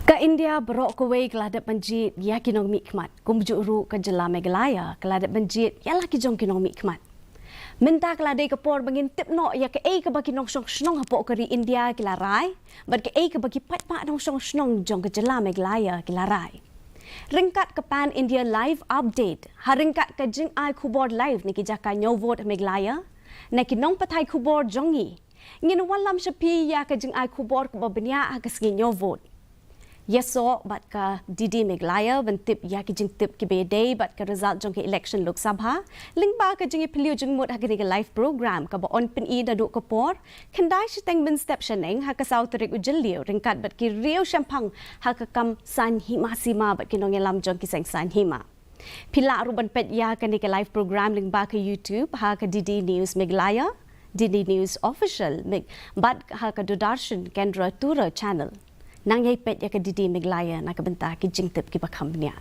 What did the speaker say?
Ka India berok kuwe keladat banjir ya kinong mikmat kumjuru ke Jylliew Meghalaya keladat banjir ya laki Jong kinong mikmat. Minta keladai kepor bangin tip no ya ke ke bagi nong song snong hapok keri India kilarai bat ke ke bagi pat pak nong song snong Jong ke Jylliew Meghalaya kilarai. Ringkat ke Pan India live update haringkat ke Jing kubor live ni kijaka Ñiew vote Meghalaya na kinong patai kubor Jongi ngin walam shapi ya ke Jing kubor ke babnya ke sgi Ñiew vote. Ïasoh bat ka Didi Meghalaya bentip ya ki Jing tip ki bedai bat ka result Jong ke election Lok Sabha ling ba ka Jing piliu Jing mut ha ke live program ka ba on pin I da duk kapor kendai siteng bin step sheneng ha ka sau Tarik Jylliew ringkat bat ki riau shampang ha ka kam san hima sima bat ki nong lam Jong ki seng san hima pila ruban pet ya ka ni ke live program ling ba ka YouTube ha ka Didi News Meghalaya Didi News official bat ha ka Dudarshan Kendra Tura channel nang yai pet ya ke Didi Meghalaya nak Bynta ki Jing tip ki bakam nia.